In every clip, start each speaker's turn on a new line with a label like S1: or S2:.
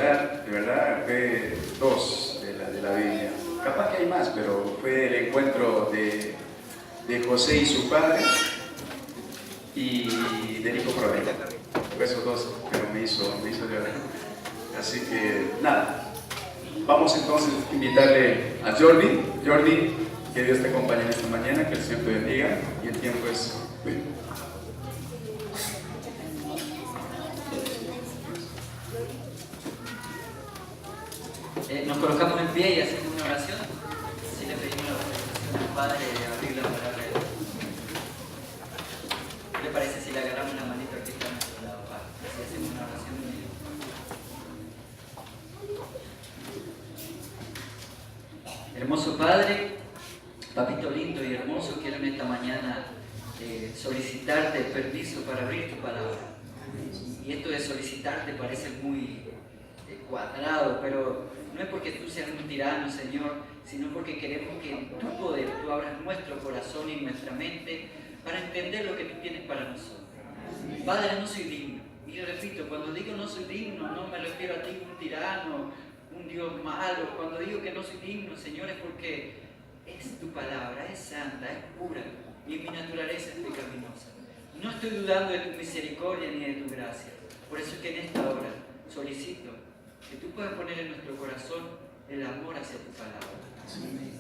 S1: de verdad, fue dos de la Biblia. Capaz que hay más, pero fue el encuentro de José y su padre y del hijo pródigo. Fue esos dos, pero me hizo llorar. Así que nada, vamos entonces a invitarle a Jordi. Jordi, que Dios te acompañe en esta mañana, que el Señor te bendiga y el tiempo es tuyo.
S2: Nos colocamos en pie y hacemos una oración. Si le pedimos la autorización al Padre de abrir la palabra de Dios. ¿Qué le parece si le agarramos la manito aquí está a nuestro lado? Así hacemos una oración. Hermoso Padre, Papito lindo y hermoso, quiero en esta mañana solicitarte permiso para abrir tu palabra. Y esto de solicitarte parece muy cuadrado, pero no es porque tú seas un tirano, Señor, sino porque queremos que en tu poder tú abras nuestro corazón y nuestra mente para entender lo que tú tienes para nosotros. Padre, no soy digno. Y repito, cuando digo no soy digno, no me refiero a ti, un tirano, un Dios malo. Cuando digo que no soy digno, Señor, es porque es tu palabra, es santa, es pura, y mi naturaleza es pecaminosa. No estoy dudando de tu misericordia ni de tu gracia. Por eso es que en esta hora solicito que tú puedas poner en nuestro corazón el amor hacia tu palabra.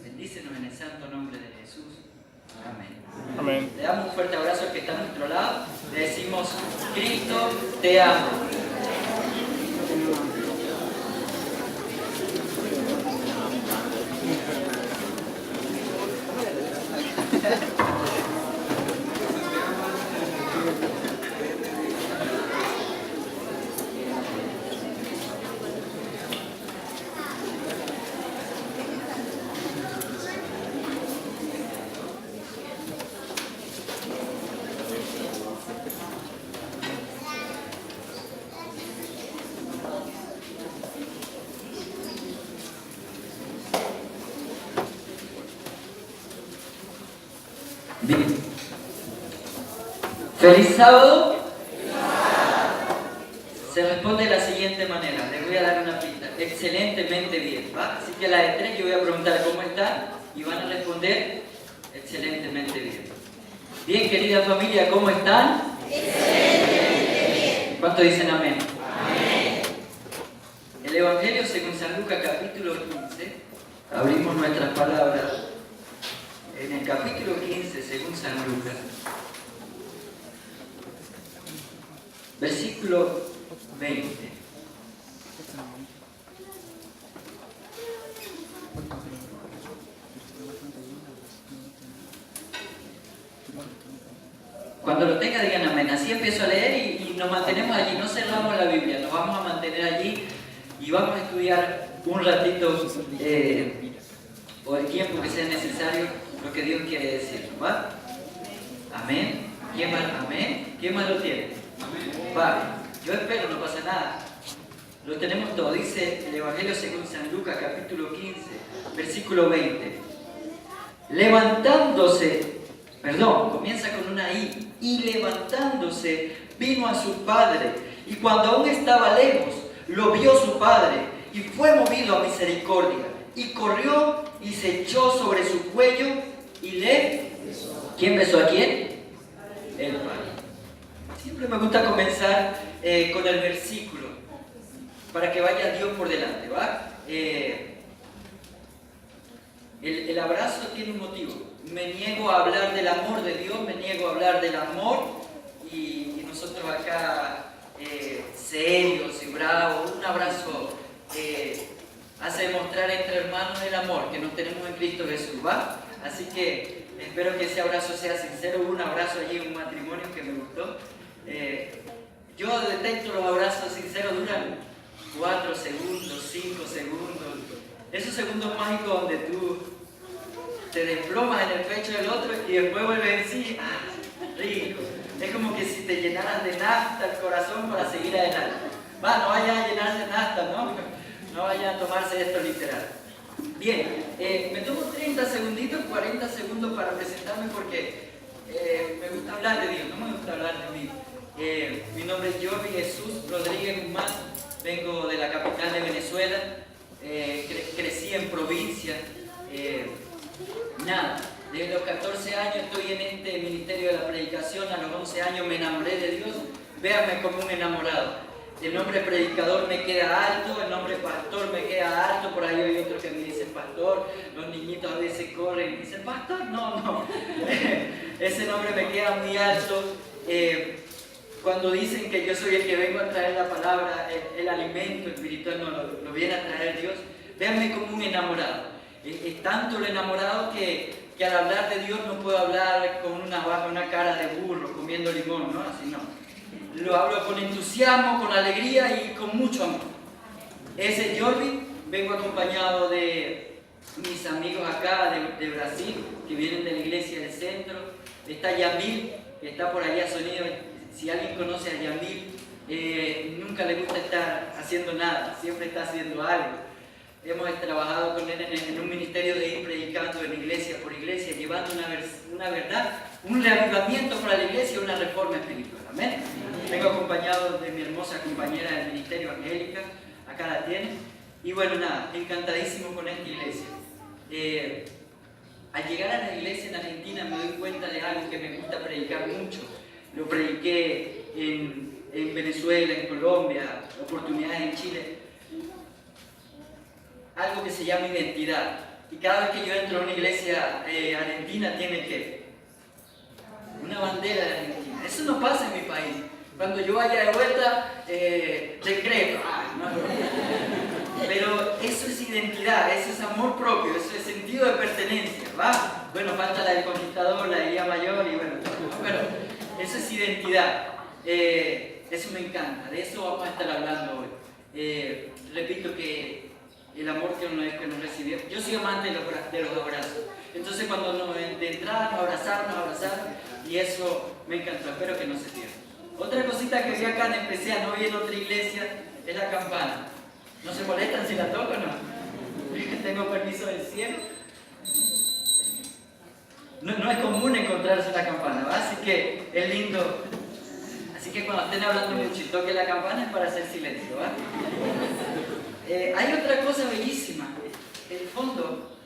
S2: Bendícenos en el santo nombre de Jesús. Amén.
S3: Amén.
S2: Le damos un fuerte abrazo al que está a nuestro lado. Le decimos, Cristo te amo. Bien. Feliz sábado. Se responde de la siguiente manera. Les voy a dar una pista. Excelentemente bien, ¿va? Así que a la de tres yo voy a preguntar cómo están y van a responder excelentemente bien. Bien, querida familia, ¿cómo están? Excelentemente bien. ¿Cuántos dicen amén? Amén. El Evangelio según San Lucas capítulo 15. Abrimos nuestras palabras. En el capítulo 15, según San Lucas, versículo 20. Cuando lo tenga, digan amén. Así empiezo a leer y nos mantenemos allí, no cerramos la Biblia, nos vamos a mantener allí y vamos a estudiar un ratito o el tiempo que sea necesario lo que Dios quiere decir, ¿va? Amén. ¿Quién más? Amén. ¿Quién más lo tiene? Amén. Va. Yo espero, no pasa nada. Lo tenemos todo. Dice el Evangelio según San Lucas, capítulo 15, versículo 20. Comienza con una I. Y levantándose, vino a su padre. Y cuando aún estaba lejos, lo vio su padre. Y fue movido a misericordia. Y corrió y se echó sobre su cuello y le... ¿Quién besó a quién? El Padre. Siempre me gusta comenzar con el versículo para que vaya Dios por delante, ¿va? El abrazo tiene un motivo. Me niego a hablar del amor de Dios, me niego a hablar del amor y nosotros acá serios y bravos. Un abrazo hace demostrar entre hermanos el amor que nos tenemos en Cristo Jesús, ¿va? Así que espero que ese abrazo sea sincero. Hubo un abrazo allí en un matrimonio que me gustó. Yo detecto los abrazos sinceros, duran 4 segundos, 5 segundos. Esos segundos mágicos donde tú te desplomas en el pecho del otro y después vuelves en sí. ¡Ah, rico! Es como que si te llenaras de nafta el corazón para seguir adelante. Va, no vayan a llenarse de nafta, ¿no? No vayan a tomarse esto literal. Bien, me tomo 30 segunditos, 40 segundos para presentarme porque me gusta hablar de Dios, no me gusta hablar de mí. Mi nombre es Jordi Jesús Rodríguez Guzmán, vengo de la capital de noticia. Nada, desde los 14 años estoy en este ministerio de la predicación, a los 11 años me enamoré de Dios, véanme como un enamorado. El nombre predicador me queda alto, el nombre pastor me queda alto, por ahí hay otro que me dice pastor, los niñitos a veces corren y dicen pastor, no, ese nombre me queda muy alto. Cuando dicen que yo soy el que vengo a traer la palabra, el alimento espiritual no lo viene a traer Dios, véanme como un enamorado. Es tanto el enamorado que al hablar de Dios no puedo hablar con una cara de burro, comiendo limón, ¿no? Así no. Lo hablo con entusiasmo, con alegría y con mucho amor. Ese es Jordi, vengo acompañado de mis amigos acá de Brasil, que vienen de la iglesia del centro. Está Yamil, que está por allá sonido. Si alguien conoce a Yamil, nunca le gusta estar haciendo nada, siempre está haciendo algo. Hemos trabajado con él en un ministerio de ir predicando en iglesia por iglesia, llevando una verdad, un reavivamiento para la iglesia, una reforma espiritual. Amén. Vengo acompañado de mi hermosa compañera del ministerio, Angélica, acá la tiene. Y bueno, nada, encantadísimo con esta iglesia. Al llegar a la iglesia en Argentina me doy cuenta de algo que me gusta predicar mucho. Lo prediqué en Venezuela, en Colombia, oportunidades en Chile. Algo que se llama identidad. Y cada vez que yo entro a una iglesia argentina tiene que una bandera de Argentina. Eso no pasa en mi país. Cuando yo vaya de vuelta, decreto. Pero eso es identidad, eso es amor propio, eso es sentido de pertenencia, ¿va? Bueno, falta la del conquistador, la de Día Mayor y bueno, pero eso es identidad. Eso me encanta, de eso vamos a estar hablando hoy. Repito que el amor que nos recibió. Yo soy amante de los abrazos. Entonces cuando de entrada nos abrazamos, y eso me encantó, espero que no se pierda. Otra cosita que vi acá en especial, no vi en otra iglesia, es la campana. ¿No se molestan si la toco o no? Tengo permiso del cielo. No es común encontrarse la campana, ¿va? Así que es lindo. Así que cuando estén hablando mucho y toque la campana es para hacer silencio, ¿va? Hay otra cosa bellísima. El fondo.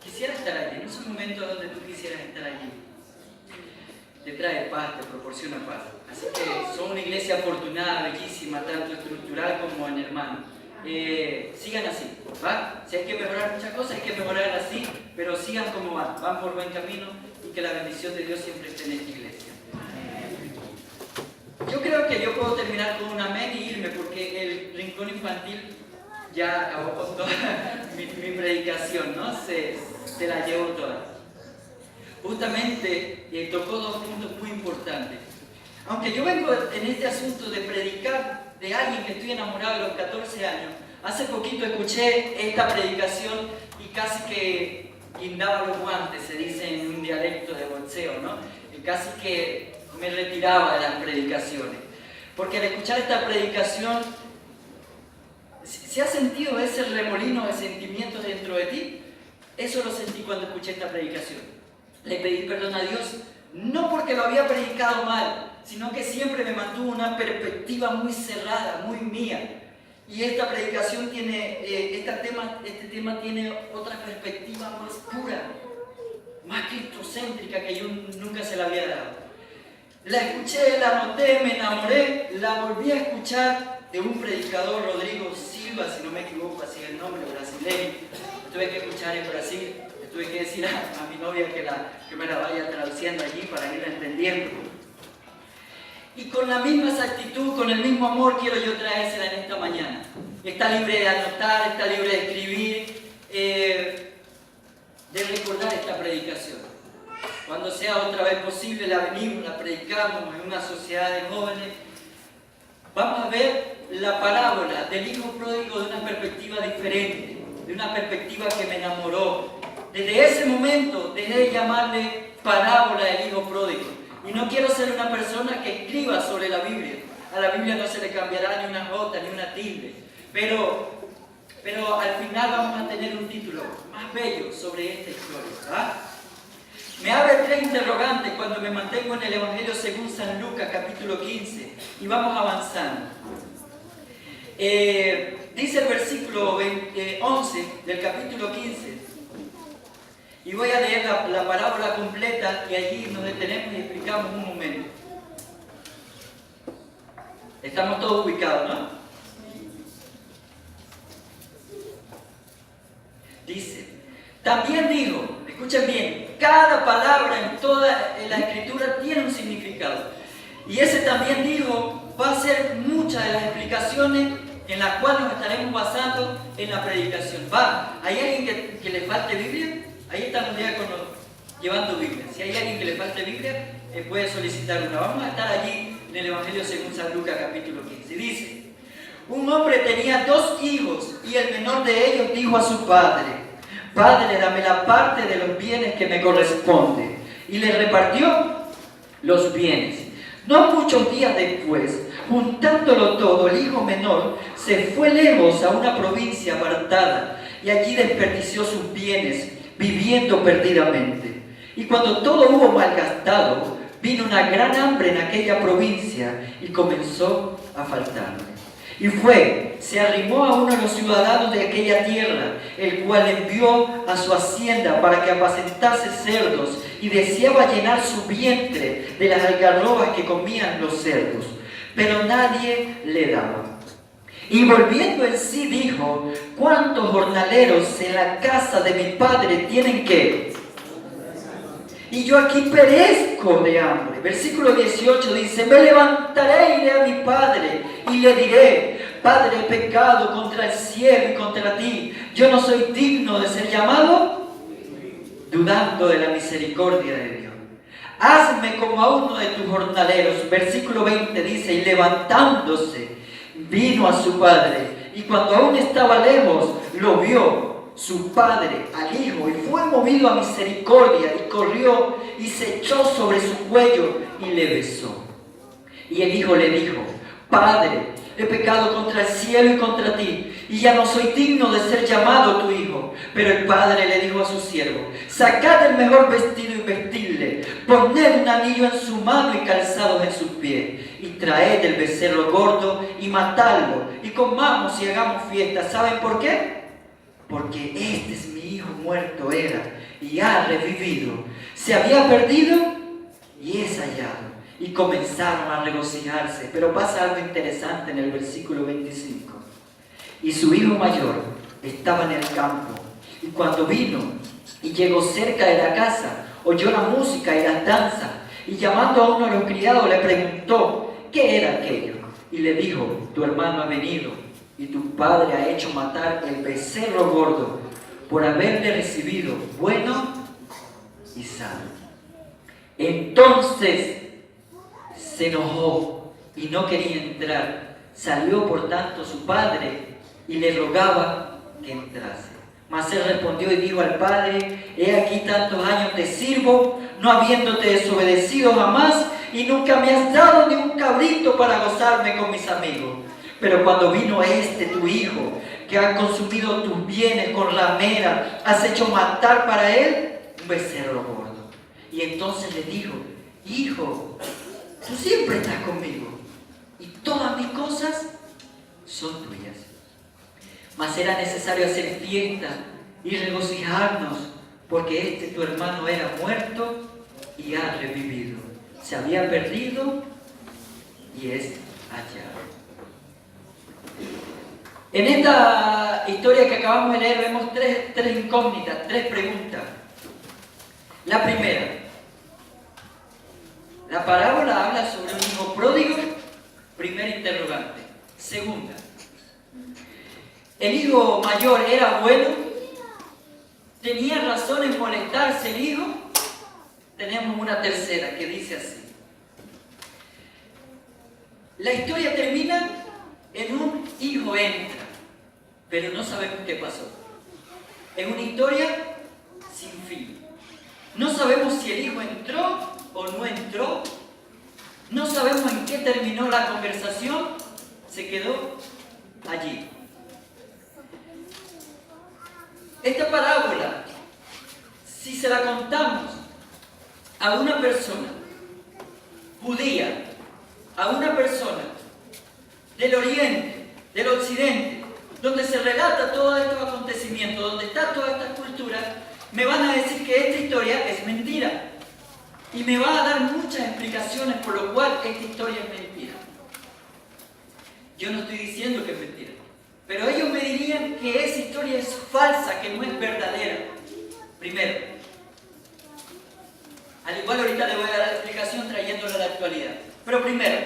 S2: Quisiera estar allí. No es un momento donde tú quisieras estar allí. Te trae paz, te proporciona paz. Así que son una iglesia afortunada, bellísima, tanto estructural como en hermano. Sigan así, ¿va? Si hay que mejorar muchas cosas, hay que mejorar así, pero sigan como van por buen camino y que la bendición de Dios siempre esté en esta iglesia. Yo creo que yo puedo terminar con un amén y irme, porque el rincón infantil ya acabó con toda mi predicación, ¿no? Se la llevo toda. Justamente tocó dos puntos muy importantes. Aunque yo vengo en este asunto de predicar de alguien que estoy enamorado de los 14 años, hace poquito escuché esta predicación y casi que guindaba los guantes, se dice en un dialecto de boxeo, ¿no? Y casi que me retiraba de las predicaciones. Porque al escuchar esta predicación, ¿se ha sentido ese remolino de sentimientos dentro de ti? Eso lo sentí cuando escuché esta predicación. Le pedí perdón a Dios, no porque lo había predicado mal, sino que siempre me mantuvo una perspectiva muy cerrada, muy mía. Y esta predicación tiene, este tema tiene otra perspectiva más pura, más cristocéntrica que yo nunca se la había dado. La escuché, la anoté, me enamoré, la volví a escuchar de un predicador, Rodrigo Silva, si no me equivoco, así es el nombre, brasileño. Tuve que escuchar en Brasil, tuve que decir a mi novia que me la vaya traduciendo allí para irla entendiendo. Y con la misma exactitud, con el mismo amor, quiero yo traérsela en esta mañana. Está libre de anotar, está libre de escribir, de recordar esta predicación. Cuando sea otra vez posible, la venimos, la predicamos en una sociedad de jóvenes. Vamos a ver la parábola del hijo pródigo de una perspectiva diferente, de una perspectiva que me enamoró. Desde ese momento dejé de llamarle parábola del hijo pródigo. Y no quiero ser una persona que escriba sobre la Biblia. A la Biblia no se le cambiará ni una jota ni una tilde. Pero al final vamos a tener un título más bello sobre esta historia, ¿verdad? Me abre tres interrogantes cuando me mantengo en el Evangelio según San Lucas, capítulo 15. Y vamos avanzando. Dice el versículo 11 del capítulo 15, y voy a leer la parábola completa y allí nos detenemos y explicamos un momento. Estamos todos ubicados, ¿no? Dice, también dijo, escuchen bien, cada palabra en toda la escritura tiene un significado. Y ese también dijo va a ser muchas de las explicaciones en las cuales nos estaremos basando en la predicación. ¿Hay alguien que le falte Biblia? Ahí están los diáconos llevando Biblia. Si hay alguien que le falte Biblia, puede solicitar una. Vamos a estar allí en el Evangelio según San Lucas capítulo 15. Dice, un hombre tenía 2 hijos y el menor de ellos dijo a su padre, Padre, dame la parte de los bienes que me corresponde. Y le repartió los bienes. No muchos días después, juntándolo todo, el hijo menor se fue lejos a una provincia apartada y allí desperdició sus bienes, viviendo perdidamente. Y cuando todo hubo malgastado, vino una gran hambre en aquella provincia y comenzó a faltarle. Y se arrimó a uno de los ciudadanos de aquella tierra, el cual envió a su hacienda para que apacentase cerdos, y deseaba llenar su vientre de las algarrobas que comían los cerdos, pero nadie le daba. Y volviendo en sí dijo, ¿cuántos jornaleros en la casa de mi padre tienen qué? Y yo aquí perezco de hambre. Versículo 18 dice, me levantaré y iré a mi padre y le diré, Padre, he pecado contra el cielo y contra ti. Yo no soy digno de ser llamado, dudando de la misericordia de Dios. Hazme como a uno de tus jornaleros. Versículo 20 dice, y levantándose, vino a su padre. Y cuando aún estaba lejos, lo vio su padre al hijo, y fue movido a misericordia, y corrió, y se echó sobre su cuello, y le besó. Y el hijo le dijo, Padre, he pecado contra el cielo y contra ti, y ya no soy digno de ser llamado tu hijo. Pero el padre le dijo a su siervo, sacad el mejor vestido y vestidle, poned un anillo en su mano y calzados en sus pies, y traed el becerro gordo y matadlo, y comamos y hagamos fiesta. ¿Saben por qué? Porque este es mi hijo, muerto era y ha revivido. Se había perdido y es hallado. Y comenzaron a regocijarse. Pero pasa algo interesante en el versículo 25. Y su hijo mayor estaba en el campo. Y cuando vino y llegó cerca de la casa, oyó la música y las danzas. Y llamando a uno de los criados le preguntó, ¿qué era aquello? Y le dijo, tu hermano ha venido y tu padre ha hecho matar el becerro gordo por haberle recibido bueno y sano. Entonces se enojó y no quería entrar. Salió por tanto su padre y le rogaba que entrase. Mas él respondió y dijo al padre, he aquí tantos años te sirvo, no habiéndote desobedecido jamás, y nunca me has dado ni un cabrito para gozarme con mis amigos. Pero cuando vino tu hijo, que ha consumido tus bienes con ramera, has hecho matar para él un becerro gordo. Y entonces le dijo, hijo, tú siempre estás conmigo, y todas mis cosas son tuyas. Mas era necesario hacer fiesta y regocijarnos, porque tu hermano era muerto y ha revivido. Se había perdido y es hallado. En esta historia que acabamos de leer vemos tres incógnitas, 3 preguntas. La primera, la parábola habla sobre un hijo pródigo. Primer interrogante. Segunda, ¿el hijo mayor era bueno? ¿Tenía razón en molestarse el hijo? Tenemos una tercera que dice así. La historia termina en un hijo entra, pero no sabemos qué pasó. Es una historia sin fin. No sabemos si el hijo entró o no entró. No sabemos en qué terminó la conversación. Se quedó allí. Esta parábola, si se la contamos a una persona judía, a una persona del oriente, del occidente, donde se relata todos estos acontecimientos, donde está toda esta cultura, me van a decir que esta historia es mentira. Y me va a dar muchas explicaciones por lo cual esta historia es mentira. Yo no estoy diciendo que es mentira, pero ellos me dirían que esa historia es falsa, que no es verdadera. Primero, al igual ahorita le voy a dar la explicación trayéndola a la actualidad. Pero primero,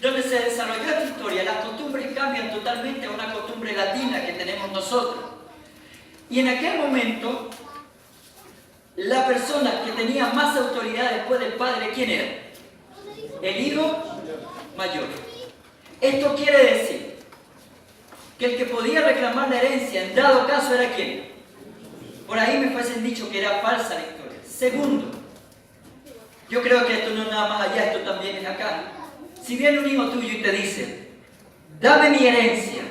S2: donde se desarrolló esta historia, las costumbres cambian totalmente a una costumbre latina que tenemos nosotros. Y en aquel momento, la persona que tenía más autoridad después del padre, ¿quién era? El hijo mayor. Esto quiere decir que el que podía reclamar la herencia en dado caso era ¿quién? Por ahí me fuesen dicho que era falsa la historia. Segundo, yo creo que esto no es nada más allá, esto también es acá. Si viene un hijo tuyo y te dice, dame mi herencia,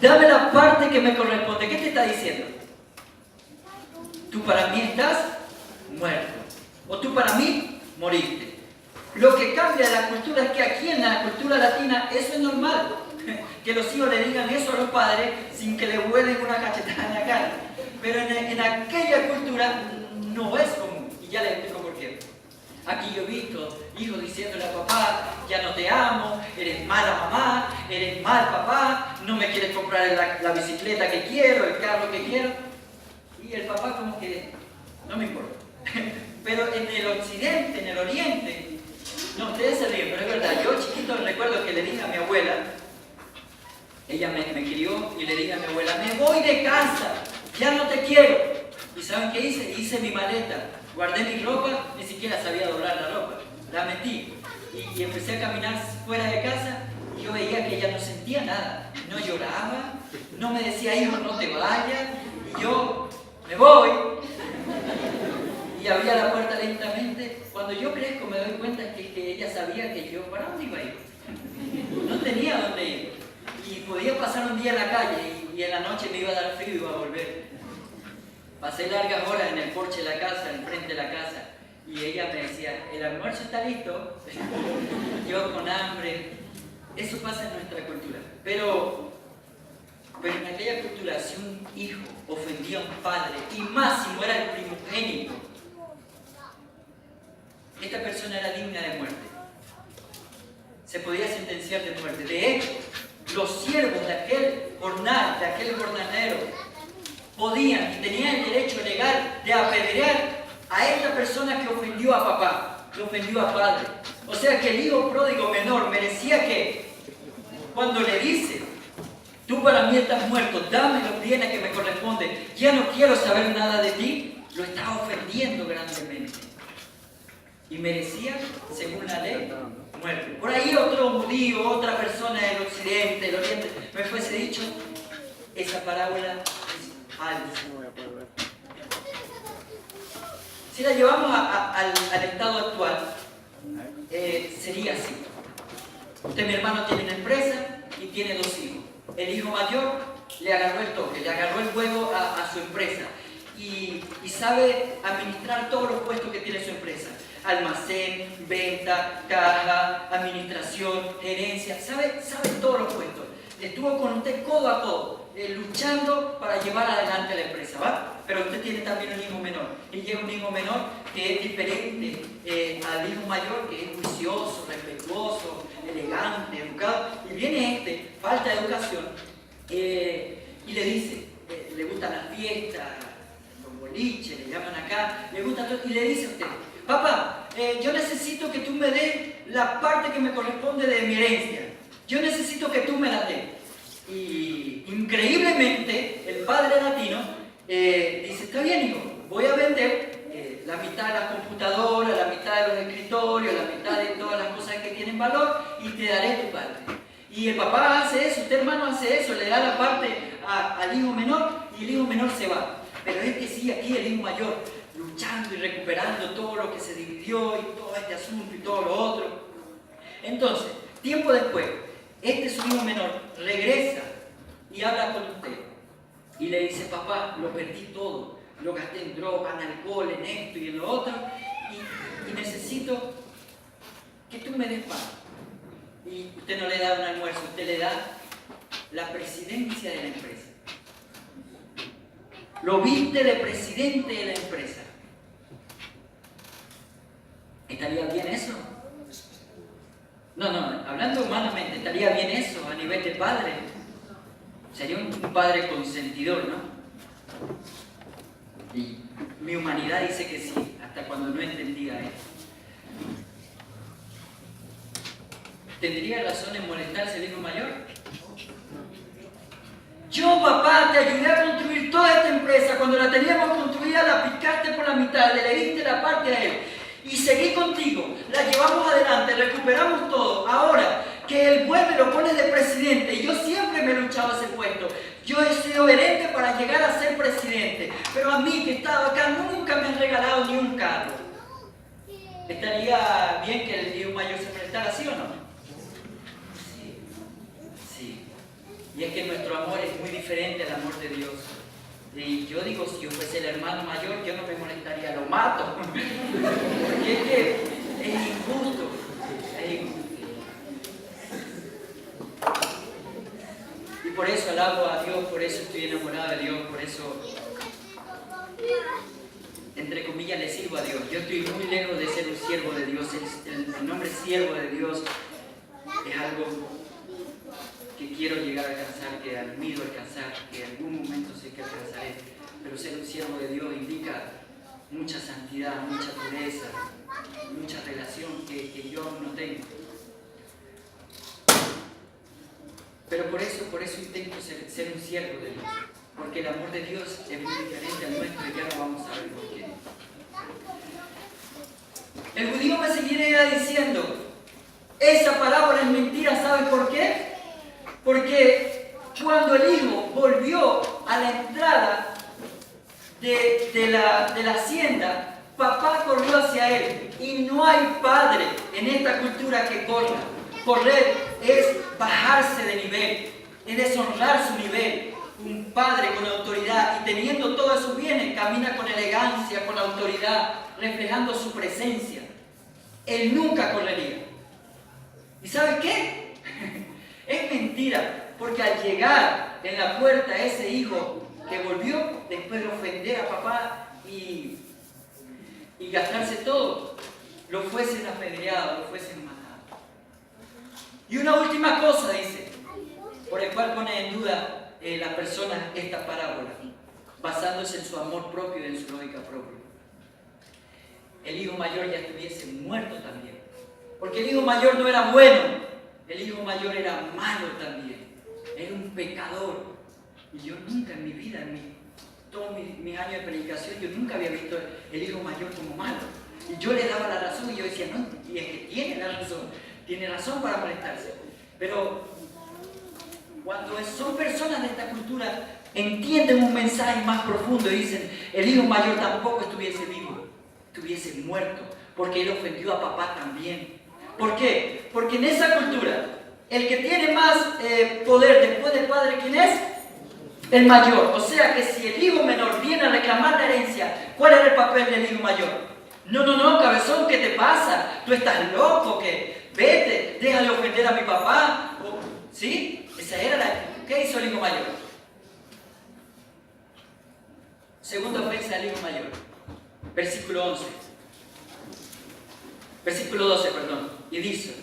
S2: dame la parte que me corresponde, ¿qué te está diciendo? Tú para mí estás muerto, o tú para mí moriste. Lo que cambia de la cultura es que aquí en la cultura latina eso es normal, que los hijos le digan eso a los padres sin que le vuelen una cachetada en la cara. Pero en aquella cultura no es común, y ya les explico por qué. Aquí yo he visto hijos diciéndole a papá, ya no te amo, eres mala mamá, eres mal papá, no me quieres comprar la bicicleta que quiero, el carro que quiero. Y el papá como que, no me importa. Pero en el occidente, en el oriente, no, ustedes se ríen, pero es verdad. Yo chiquito recuerdo que le dije a mi abuela, ella me crió y le dije a mi abuela, me voy de casa, ya no te quiero. ¿Y saben qué hice? Hice mi maleta, guardé mi ropa, ni siquiera sabía doblar la ropa, la metí y empecé a caminar fuera de casa y yo veía que ella no sentía nada, no lloraba, no me decía, hijo, no te vayas, y yo me voy. Y abría la puerta lentamente. Cuando yo crezco me doy cuenta que ella sabía que yo, ¿para dónde iba a ir? No tenía dónde ir. Y podía pasar un día en la calle y en la noche me iba a dar frío y iba a volver. Pasé largas horas en el porche de la casa, enfrente de la casa, y ella me decía, ¿el almuerzo está listo? Yo con hambre. Eso pasa en nuestra cultura. Pero en aquella cultura, si un hijo ofendía a un padre, y más si no era el primogénito, esta persona era digna de muerte. Se podía sentenciar de muerte. De hecho, los siervos de aquel jornal, de aquel jornalero, podían y tenían el derecho legal de apedrear a esta persona que ofendió a papá, que ofendió a padre. O sea que el hijo pródigo menor merecía que, cuando le dice, tú para mí estás muerto, dame los bienes que me corresponden, ya no quiero saber nada de ti, lo estaba ofendiendo grandemente. Y merecía, según la ley, muerte. Por ahí otro judío, otra persona del occidente, del oriente, me fuese dicho, esa parábola es falsa. Si la llevamos al estado actual, sería así. Usted, mi hermano, tiene una empresa y tiene dos hijos. El hijo mayor le agarró el toque, le agarró el juego a su empresa y sabe administrar todos los puestos que tiene su empresa. Almacén, venta, caja, administración, gerencia, sabe todos los puestos. Estuvo con usted codo a codo, luchando para llevar adelante la empresa, ¿va? Pero usted tiene también un hijo menor. Y llega un hijo menor que es diferente al hijo mayor, que es juicioso, respetuoso, elegante, educado. Y viene falta de educación, y le dice, le gustan las fiestas, los boliches, le llaman acá, le gusta todo, y le dice a usted, papá, yo necesito que tú me des la parte que me corresponde de mi herencia. Yo necesito que tú me la des. Y increíblemente, el padre latino dice, está bien, hijo, voy a vender la mitad de las computadoras, la mitad de los escritorios, la mitad de todas las cosas que tienen valor y te daré tu parte. Y el papá hace eso, usted hermano hace eso, le da la parte al hijo menor y el hijo menor se va. Pero es que sí, aquí el hijo mayor, luchando y recuperando todo lo que se dividió y todo este asunto y todo lo otro. Entonces, tiempo después, su hijo menor regresa y habla con usted y le dice, papá, lo perdí todo, lo gasté en droga, en alcohol, en esto y en lo otro, y necesito que tú me des pan. Y usted no le da un almuerzo, usted le da la presidencia de la empresa. lo viste de presidente de la empresa. ¿Estaría bien eso? No, hablando humanamente, ¿estaría bien eso a nivel de padre? Sería un padre consentidor, ¿no? Y mi humanidad dice que sí, hasta cuando no entendía esto. ¿Tendría razón en molestarse el hijo mayor? Yo, papá, te ayudé a construir toda esta empresa. Cuando la teníamos construida, la picaste por la mitad, le diste la parte a él. Y seguí contigo, la llevamos adelante, recuperamos todo. Ahora que él vuelve, lo pones de presidente. Y yo siempre me he luchado ese puesto. Yo he sido herente para llegar a ser presidente. Pero a mí, que he estado acá, nunca me han regalado ni un carro. ¿Estaría bien que el hijo mayor se prestara, sí o no? Sí. Y es que nuestro amor es muy diferente al amor de Dios. Y yo digo, si yo fuese el hermano mayor, yo no me molestaría, lo mato. Porque es que es injusto. Es injusto. Y por eso alabo a Dios, por eso estoy enamorado de Dios, por eso, entre comillas, le sirvo a Dios. Yo estoy muy lejos de ser un siervo de Dios. El nombre siervo de Dios es algo que quiero llegar a alcanzar, que admiro alcanzar, que en algún momento sé que alcanzaré. Pero ser un siervo de Dios indica mucha santidad, mucha pureza, mucha relación que yo aún no tengo. Pero por eso intento ser un siervo de Dios. Porque el amor de Dios es muy diferente al nuestro y ya no vamos a ver por qué. El judío me seguiría diciendo, esa parábola es mentira, ¿sabes por qué? Porque cuando el hijo volvió a la entrada de la hacienda, papá corrió hacia él. Y no hay padre en esta cultura que corra. Correr es bajarse de nivel, es deshonrar su nivel. Un padre con autoridad y teniendo todos sus bienes camina con elegancia, con autoridad, reflejando su presencia. Él nunca correría. ¿Y sabes qué? Es mentira, porque al llegar en la puerta ese hijo que volvió después de ofender a papá y gastarse todo, lo fuesen apedreado, lo fuesen matado. Y una última cosa dice, por el cual pone en duda la persona esta parábola, basándose en su amor propio y en su lógica propia. El hijo mayor ya estuviese muerto también, porque el hijo mayor no era bueno, el hijo mayor era malo también, era un pecador. Y yo nunca en mi vida, todos mis años de predicación, yo nunca había visto el hijo mayor como malo. Y yo le daba la razón y yo decía, no, y es que tiene razón para molestarse. Pero cuando son personas de esta cultura, entienden un mensaje más profundo y dicen, el hijo mayor tampoco estuviese vivo, estuviese muerto, porque él ofendió a papá también. ¿Por qué? Porque en esa cultura, el que tiene más poder después del padre, ¿quién es? El mayor. O sea que si el hijo menor viene a reclamar la herencia, ¿cuál era el papel del hijo mayor? No, cabezón, ¿qué te pasa? Tú estás loco, que vete, deja de ofender a mi papá. ¿Sí? Esa era la actitud. ¿Qué hizo el hijo mayor? Segunda ofensa del hijo mayor. Versículo 11. Versículo 12, perdón. Y dice,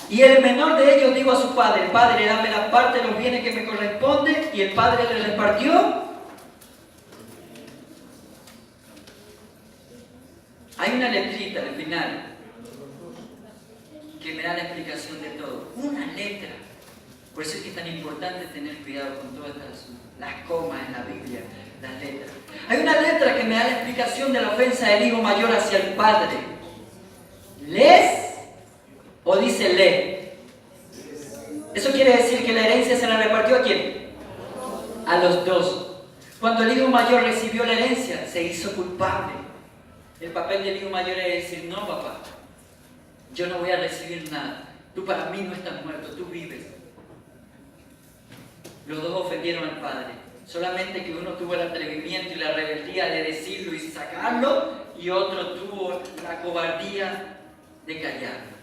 S2: y el menor de ellos dijo a su padre, padre, dame la parte de los bienes que me corresponde, y el padre le repartió. Hay una letrita al final que me da la explicación de todo. Una letra. Por eso es que es tan importante tener cuidado con todas las comas en la Biblia, las letras. Hay una letra que me da la explicación de la ofensa del hijo mayor hacia el padre. ¿Les? ¿O dice le? Eso quiere decir que la herencia se la repartió ¿a quién? A los dos. Cuando el hijo mayor recibió la herencia, se hizo culpable. El papel del hijo mayor es decir, no papá, yo no voy a recibir nada. Tú para mí no estás muerto, tú vives. Los dos ofendieron al padre. Solamente que uno tuvo el atrevimiento y la rebeldía de decirlo y sacarlo, y otro tuvo la cobardía de callarlo.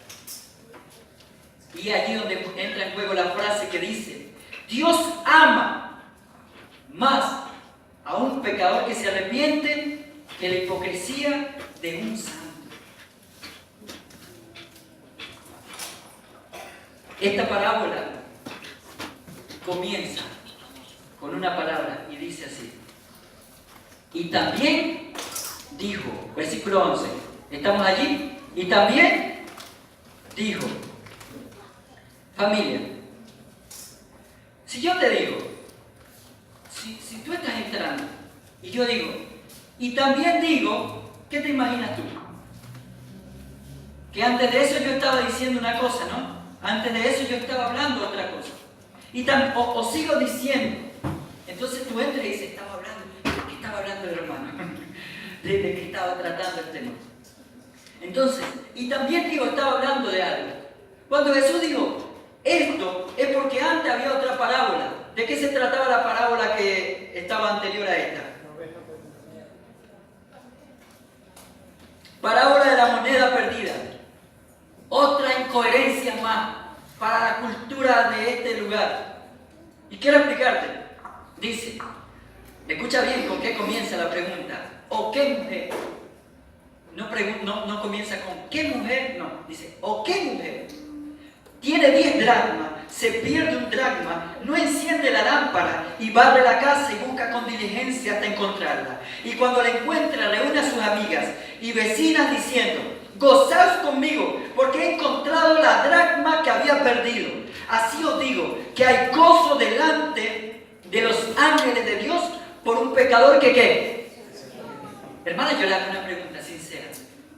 S2: Y allí donde entra en juego la frase que dice, Dios ama más a un pecador que se arrepiente que la hipocresía de un santo. Esta parábola comienza con una palabra y dice así. Y también dijo, versículo 11, ¿estamos allí? Y también dijo, familia, si yo te digo, si tú estás entrando y yo digo, y también digo, ¿qué te imaginas tú? Que antes de eso yo estaba diciendo una cosa, ¿no? Antes de eso yo estaba hablando otra cosa. O sigo diciendo. Entonces tú entras y dices, ¿de qué estaba hablando el hermano? ¿De qué estaba tratando el tema? Entonces, y también digo, estaba hablando de algo. Cuando Jesús dijo, esto es porque antes había otra parábola. ¿De qué se trataba la parábola que estaba anterior a esta? Parábola de la moneda perdida. Otra incoherencia más para la cultura de este lugar. Y quiero explicarte. Dice, escucha bien con qué comienza la pregunta. ¿O qué mujer? No comienza con ¿qué mujer? No, dice, ¿o qué mujer? Tiene 10 dracmas, se pierde un dracma, no enciende la lámpara y barre la casa y busca con diligencia hasta encontrarla. Y cuando la encuentra, reúne a sus amigas y vecinas diciendo, gozaos conmigo, porque he encontrado la dracma que había perdido. Así os digo, que hay gozo delante de los ángeles de Dios por un pecador que ¿qué? Hermana, yo le hago una pregunta sincera.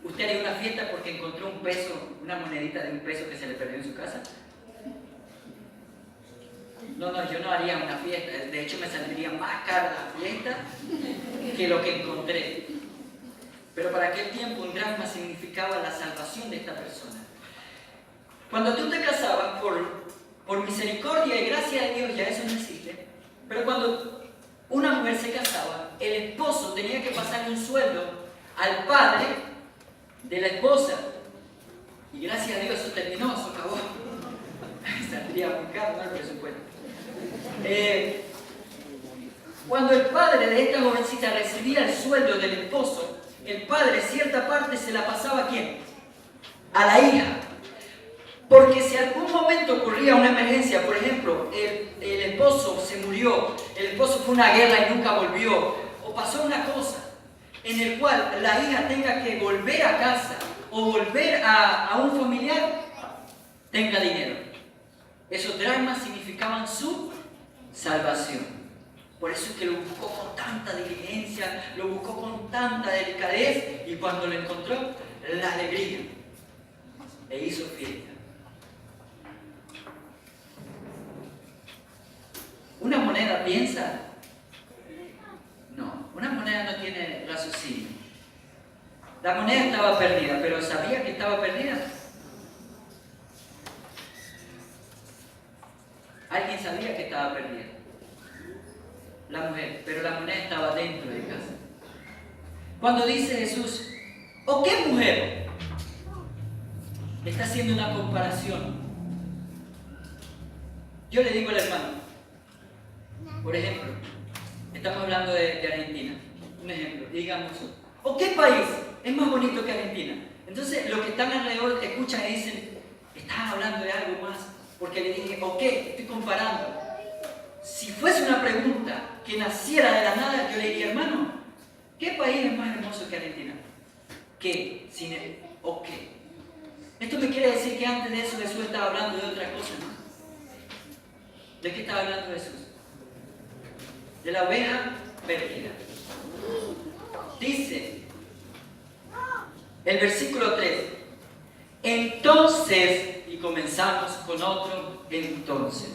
S2: ¿Usted haría una fiesta porque encontró un peso, una monedita de un peso que se le perdió en su casa? No, yo no haría una fiesta. De hecho, me saldría más cara la fiesta que lo que encontré. Pero para aquel tiempo un dracma significaba la salvación de esta persona. Cuando tú te casabas, por misericordia y gracia de Dios, ya eso no existe. Pero cuando una mujer se casaba, el esposo tenía que pasarle un sueldo al padre de la esposa. Y gracias a Dios eso terminó, eso acabó. Saldría muy caro el presupuesto. Cuando el padre de esta jovencita recibía el sueldo del esposo, el padre cierta parte se la pasaba ¿a quién? A la hija. Porque si algún momento ocurría una emergencia, por ejemplo, el esposo se murió, el esposo fue a una guerra y nunca volvió, o pasó una cosa en el cual la hija tenga que volver a casa o volver a un familiar, tenga dinero. Esos dramas significaban su salvación. Por eso es que lo buscó con tanta diligencia, lo buscó con tanta delicadez y cuando lo encontró, la alegría. E hizo fiesta. ¿Una moneda piensa? No, una moneda no tiene raciocinio. La moneda estaba perdida, pero ¿sabía que estaba perdida? ¿Alguien sabía que estaba perdida? La mujer, pero la moneda estaba dentro de casa. Cuando dice Jesús, ¿o qué mujer? Está haciendo una comparación. Yo le digo al hermano, por ejemplo, estamos hablando de Argentina, un ejemplo, y digamos, ¿o qué país es más bonito que Argentina? Entonces, los que están alrededor escuchan y dicen, están hablando de algo más, porque le dije, ¿o qué? Estoy comparando. Si fuese una pregunta que naciera de la nada, yo le diría, hermano, ¿qué país es más hermoso que Argentina? ¿Qué? Sin el ¿o qué? Esto me quiere decir que antes de eso Jesús estaba hablando de otra cosa, ¿no? ¿De qué estaba hablando Jesús? De la oveja perdida. Dice el versículo 3, entonces, y comenzamos con otro entonces.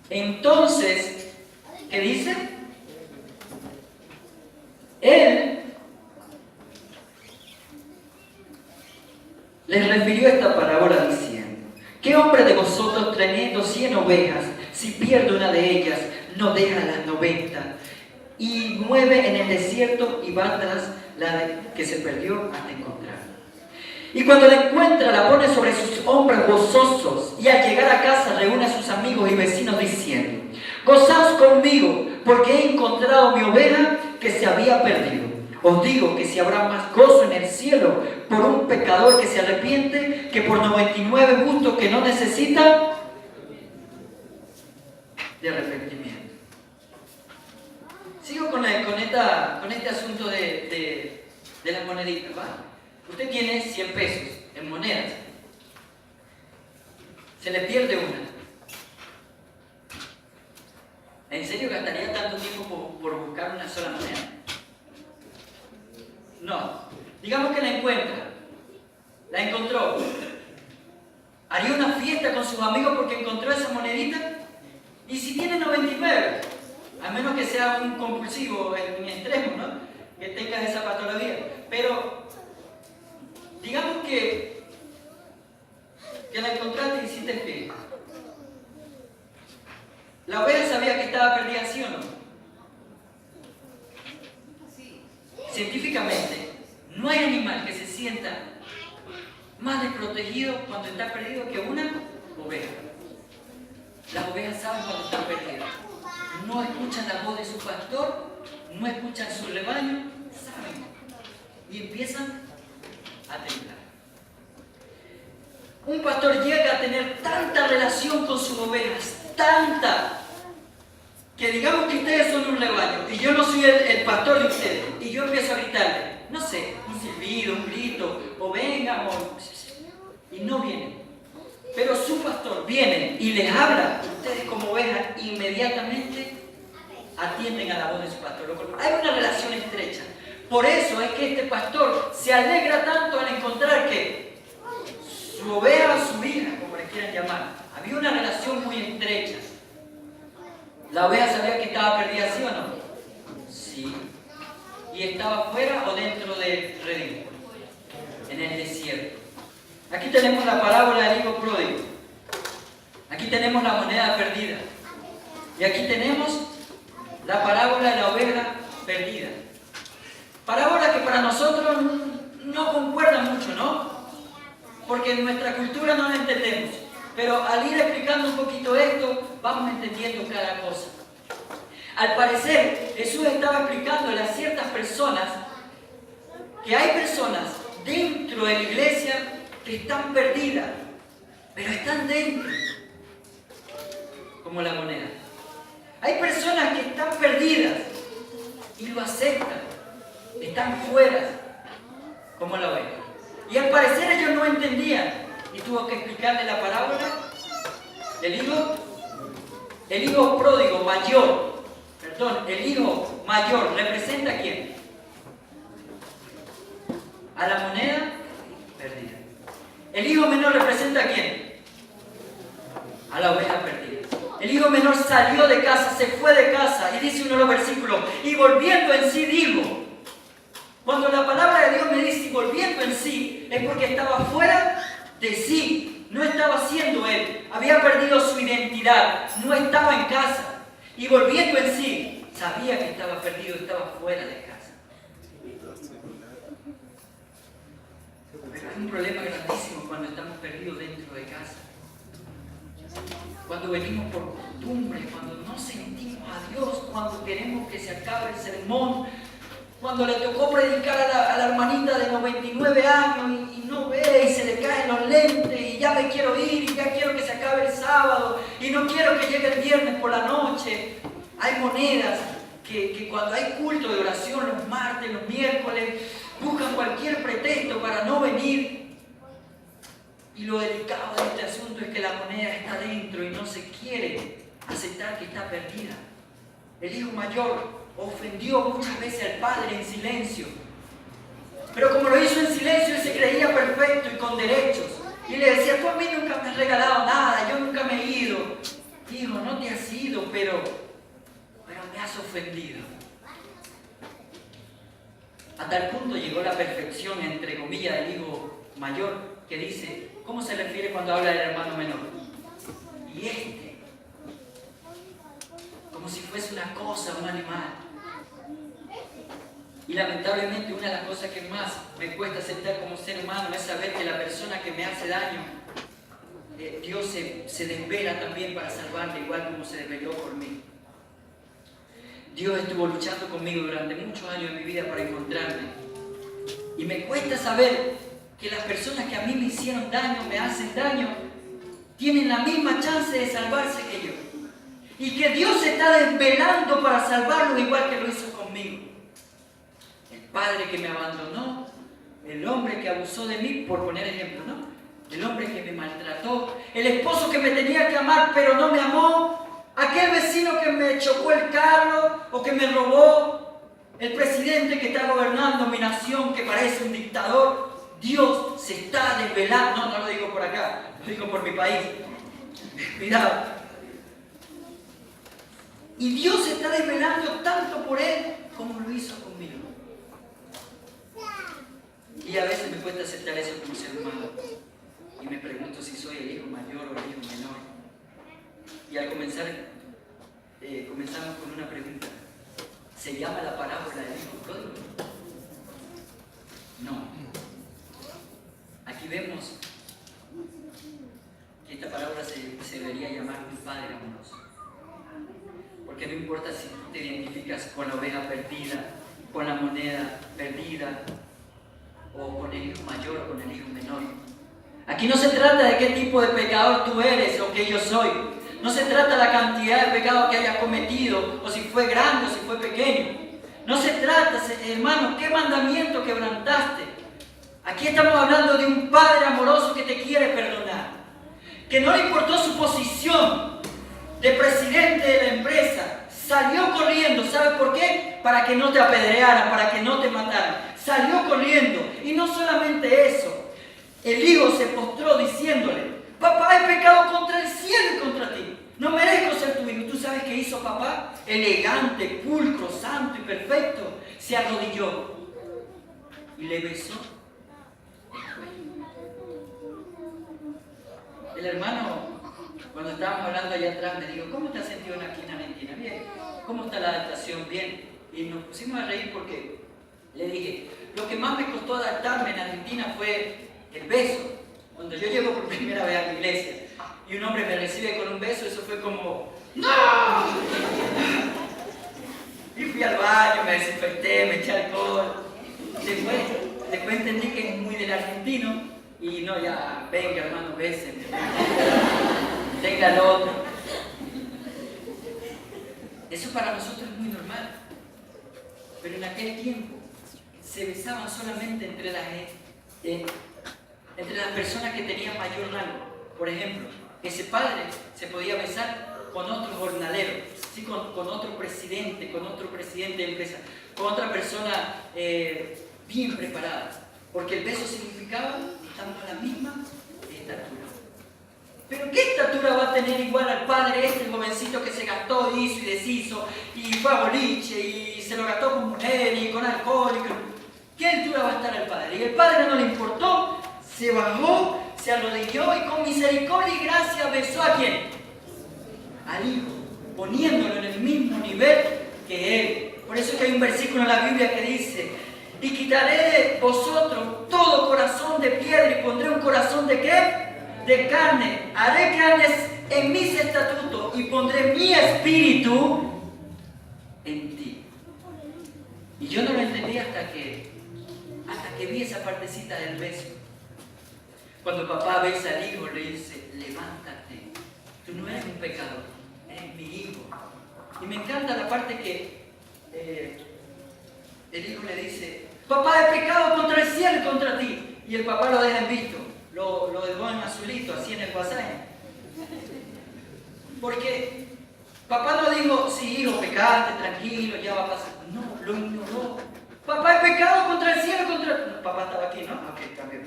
S2: Entonces, ¿qué dice? Él les refirió esta parábola diciendo, ¿qué hombre de vosotros teniendo 100 ovejas, si pierde una de ellas, no deja las 90 y mueve en el desierto y va tras la que se perdió hasta encontrarla? Y cuando la encuentra, la pone sobre sus hombros gozosos y al llegar a casa reúne a sus amigos y vecinos diciendo, Gozaos conmigo, porque he encontrado mi oveja que se había perdido. Os digo que si habrá más gozo en el cielo por un pecador que se arrepiente que por 99 justos que no necesitan de arrepentimiento. Sigo con este asunto de las moneditas, ¿va? Usted tiene 100 pesos en monedas. Se le pierde una. ¿En serio gastaría tanto tiempo por buscar una sola moneda? No. Digamos que la encuentra. La encontró. ¿Haría una fiesta con sus amigos porque encontró esa monedita? ¿Y si tiene 99? A menos que sea un compulsivo en extremo, ¿no? Que tengas esa patología. Pero, digamos que la encontraste y hiciste fiesta. ¿La oveja sabía que estaba perdida, sí o no? Científicamente, no hay animal que se sienta más desprotegido cuando está perdido que una oveja. Las ovejas saben cuando están perdidas. No escuchan la voz de su pastor, no escuchan su rebaño, saben. Y empiezan a temblar. Un pastor llega a tener tanta relación con sus ovejas, tanta, que digamos que ustedes son un rebaño y yo no soy el pastor de ustedes y yo empiezo a gritarle, no sé, un silbido, un grito, o vengan, y no vienen. Pero su pastor viene y les habla, ustedes como ovejas inmediatamente atienden a la voz de su pastor. Hay una relación estrecha. Por eso es que este pastor se alegra tanto al encontrar que su oveja o su hija, como le quieran llamar, había una relación muy estrecha. ¿La oveja sabía que estaba perdida, sí o no? Sí. ¿Y estaba fuera o dentro del redil? En el desierto. Aquí tenemos la parábola del hijo pródigo. Aquí tenemos la moneda perdida. Y aquí tenemos la parábola de la oveja perdida. Parábola que para nosotros no concuerda mucho, ¿no? Porque en nuestra cultura no la entendemos. Pero al ir explicando un poquito esto, vamos entendiendo cada cosa. Al parecer, Jesús estaba explicándole a ciertas personas que hay personas dentro de la iglesia que están perdidas, pero están dentro, como la moneda. Hay personas que están perdidas y lo aceptan, están fuera, como la oveja. Y al parecer ellos no entendían y tuvo que explicarle la parábola del el hijo pródigo mayor. Perdón, el hijo mayor representa a quién? A la moneda perdida. El hijo menor representa a quién? A la oveja perdida. El hijo menor salió de casa, se fue de casa, y dice uno de los versículos, y volviendo en sí dijo. Cuando la palabra de Dios me dice y volviendo en sí, es porque estaba fuera de sí, no estaba siendo él, había perdido su identidad, no estaba en casa. Y volviendo en sí, sabía que estaba perdido, estaba fuera de casa. Pero hay un problema grandísimo cuando estamos perdidos dentro de casa. Cuando venimos por costumbre, cuando no sentimos a Dios, cuando queremos que se acabe el sermón, cuando le tocó predicar a la hermanita de 99 años y no ve y se le caen los lentes y ya me quiero ir y ya quiero que se acabe el sábado y no quiero que llegue el viernes por la noche. Hay monedas que cuando hay culto de oración los martes, los miércoles, buscan cualquier pretexto para no venir. Y lo delicado de este asunto es que la moneda está dentro y no se quiere aceptar que está perdida. El hijo mayor ofendió muchas veces al padre en silencio. Pero como lo hizo en silencio, él se creía perfecto y con derechos. Y le decía, tú a mí nunca me has regalado nada, yo nunca me he ido. Hijo, no te has ido, pero me has ofendido. A tal punto llegó la perfección, entre comillas, del hijo mayor, que dice, ¿cómo se refiere cuando habla del hermano menor? Y este, como si fuese una cosa, un animal. Y lamentablemente una de las cosas que más me cuesta aceptar como ser humano es saber que la persona que me hace daño Dios se desvela también para salvarle, igual como se desveló por mí. Dios estuvo luchando conmigo durante muchos años de mi vida para encontrarme. Y me cuesta saber que las personas que a mí me hicieron daño, me hacen daño, tienen la misma chance de salvarse que yo. Y que Dios se está desvelando para salvarlos igual que lo hizo conmigo. El padre que me abandonó, el hombre que abusó de mí, por poner ejemplo, ¿no? El hombre que me maltrató, el esposo que me tenía que amar pero no me amó, aquel vecino que me chocó el carro o que me robó, el presidente que está gobernando mi nación que parece un dictador. Dios se está desvelando, no lo digo por acá, lo digo por mi país. Cuidado. Y Dios se está desvelando tanto por él como lo hizo conmigo. Y a veces me cuesta aceptar eso como ser humano. Y me pregunto si soy el hijo mayor o el hijo menor. Y al comenzar, comenzamos con una pregunta. ¿Se llama la parábola del hijo pródigo? No. Aquí vemos que esta parábola se debería llamar un padre amoroso. Porque no importa si tú te identificas con la oveja perdida, con la moneda perdida, o con el hijo mayor o con el hijo menor. Aquí no se trata de qué tipo de pecador tú eres o que yo soy. No se trata de la cantidad de pecados que hayas cometido, o si fue grande o si fue pequeño. No se trata, hermano, qué mandamiento quebrantaste. Aquí estamos hablando de un padre amoroso que te quiere perdonar. Que no le importó su posición de presidente de la empresa. Salió corriendo, ¿sabes por qué? Para que no te apedrearan, para que no te mataran. Salió corriendo. Y no solamente eso. El hijo se postró diciéndole: papá, he pecado contra el cielo y contra ti. No merezco ser tu hijo. ¿Tú sabes qué hizo papá? Elegante, pulcro, santo y perfecto. Se arrodilló y le besó el cuello. El hermano, cuando estábamos hablando allá atrás, me dijo: ¿cómo te has sentido aquí en Argentina? Bien. ¿Cómo está la adaptación? Bien. Y nos pusimos a reír porque le dije: lo que más me costó adaptarme en Argentina fue el beso. Cuando yo llego por primera vez a la iglesia y un hombre me recibe con un beso, eso fue como ¡no! Y fui al baño, me desinfecté, me eché alcohol. Después entendí que es muy del argentino y no, ya, venga hermano, béseme. Tenga el otro. Eso para nosotros es muy normal. Pero en aquel tiempo se besaban solamente entre las personas que tenían mayor rango. Por ejemplo, ese padre se podía besar con otro jornalero, ¿sí? con otro presidente de empresa, con otra persona bien preparada. Porque el beso significaba que estamos a la misma estatura. Pero ¿qué estatura va a tener igual al padre este jovencito que se gastó, hizo y deshizo, y fue a boliche, y se lo gastó con mujeres, y con alcohol? ¿Qué altura va a estar el padre? Y el padre no le importó, se bajó, se arrodilló y con misericordia y gracia besó ¿a quién? Al hijo, poniéndolo en el mismo nivel que él. Por eso es que hay un versículo en la Biblia que dice: y quitaré de vosotros todo corazón de piedra y pondré un corazón ¿de qué? De carne. Haré que andes en mis estatutos y pondré mi espíritu en ti. Y yo no lo entendí hasta que vi esa partecita del beso. Cuando papá besa al hijo, le dice: levántate, tú no eres un pecador, eres mi hijo. Y me encanta la parte que el hijo le dice: papá, he pecado contra el cielo y contra ti. Y el papá lo deja en visto, lo dejó en azulito, así en el pasaje. Porque papá no dijo: sí, hijo, pecaste, tranquilo, ya va a pasar. No, lo ignoró. Papá, he pecado contra el cielo y contra ti. No, papá estaba aquí, ¿no? Ok, cambió.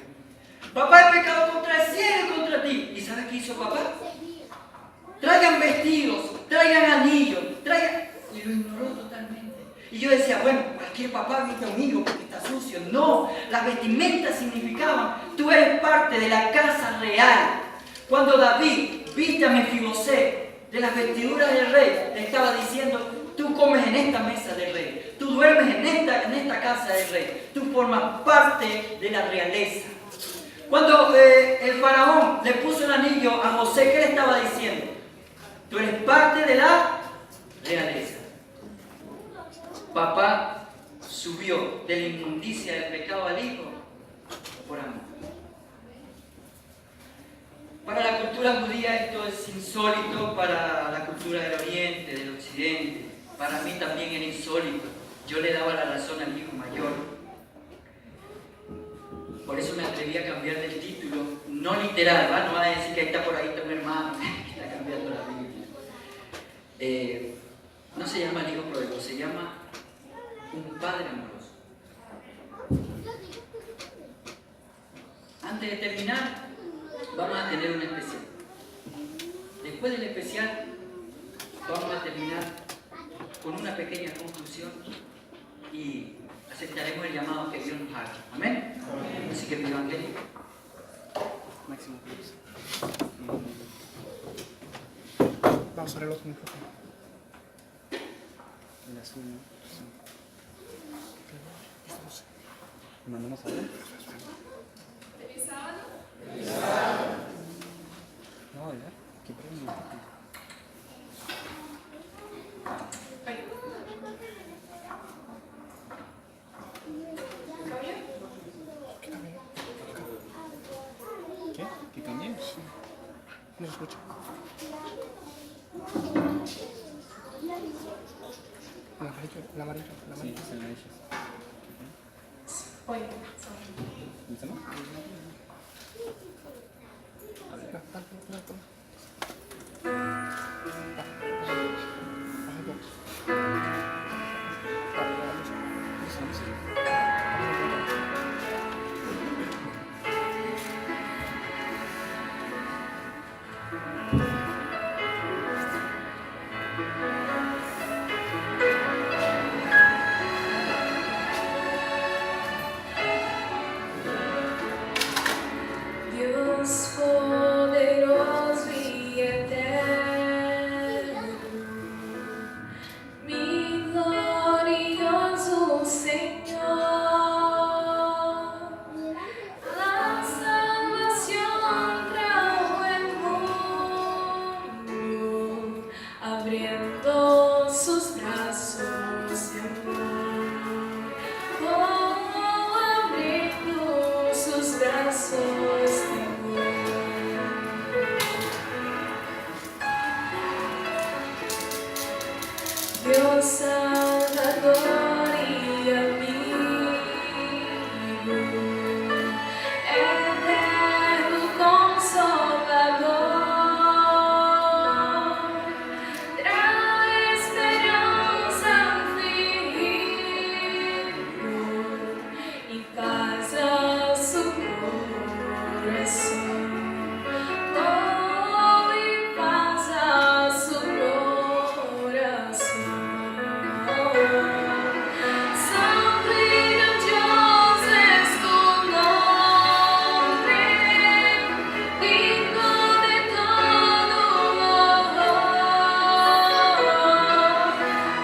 S2: Papá, he pecado contra el cielo y contra ti. ¿Y sabes qué hizo papá? Traigan vestidos, traigan anillos, traigan... Y lo ignoró totalmente. Y yo decía: bueno, cualquier papá viste a un hijo porque está sucio. No, las vestimentas significaban: tú eres parte de la casa real. Cuando David viste a Mefibosé de las vestiduras del rey, le estaba diciendo: tú comes en esta mesa del rey, tú duermes en esta casa del rey, tú formas parte de la realeza. Cuando el faraón le puso el anillo a José, ¿qué le estaba diciendo? Tú eres parte de la realeza. Papá subió de la inmundicia del pecado al hijo por amor. Para la cultura judía esto es insólito, para la cultura del oriente, del occidente. Para mí también era insólito. Yo le daba la razón al hijo mayor. Por eso me atreví a cambiar del título, no literal, ¿va? No va a decir que ahí está por ahí está un hermano que está cambiando la Biblia. No se llama el hijo pródigo, se llama un padre amoroso. Antes de terminar, vamos a tener un especial. Después del especial, vamos a terminar con una pequeña conclusión y aceptaremos el llamado que Dios nos haga. ¿Amén? Amén. Así que mi evangelio.
S3: Máximo. Vamos a ver el otro micrófono. El azul, ¿no? ¿Mandamos a ver?
S4: ¿Feliz sábado?
S3: No, ya. ¿Qué pregunta? ¿Qué? ¿Que cambié? No se escucha. El amarillo. Sí, es el amarillo.
S4: Oye,
S3: ¿Listo, no? A ver.
S4: Dios poderoso y eterno, mi glorioso Señor, la salvación trajo el mundo, abriendo sus brazos de amor. Oh, abriendo sus brazos de amor. Dios Salvador y amigo, eterno Consolador, trae esperanza al fin y paz a su corazón. Oh, y paz a su corazón. Santo y grandioso es tu nombre, digno de todo honor.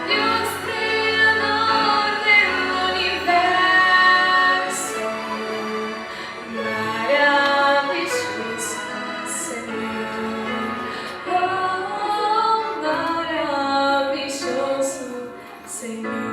S4: Dios creador del universo, maravilloso Señor. Oh, maravilloso Señor.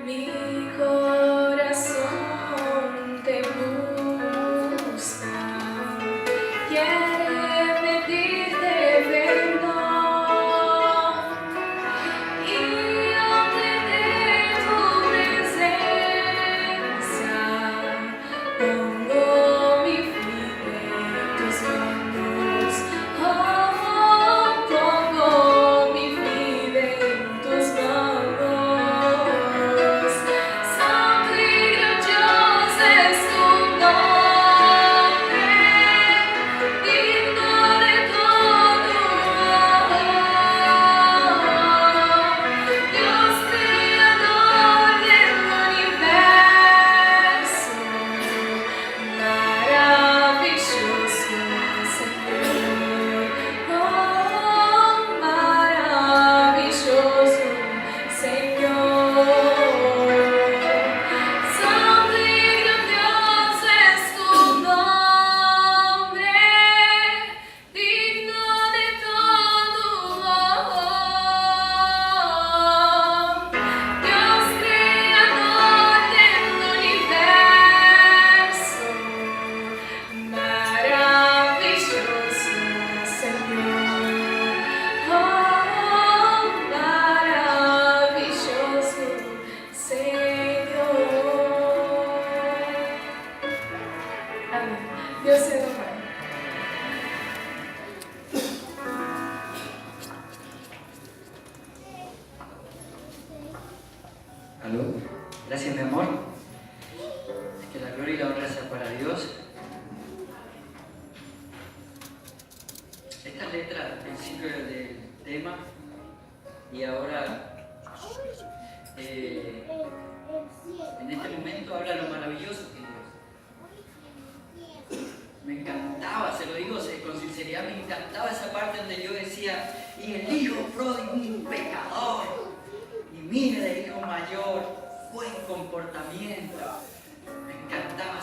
S4: Mi corazón te busca, quiere pedirte perdón y ante tu presencia pongo mi vida en tus manos. Oh, pongo mi vida en tus manos.
S2: Dios. Esta letra al principio del tema y ahora en este momento habla lo maravilloso que es Dios. Me encantaba, se lo digo con sinceridad, me encantaba esa parte donde yo decía, y el hijo pródigo, un pecador, y mire el hijo mayor, buen comportamiento. Me encantaba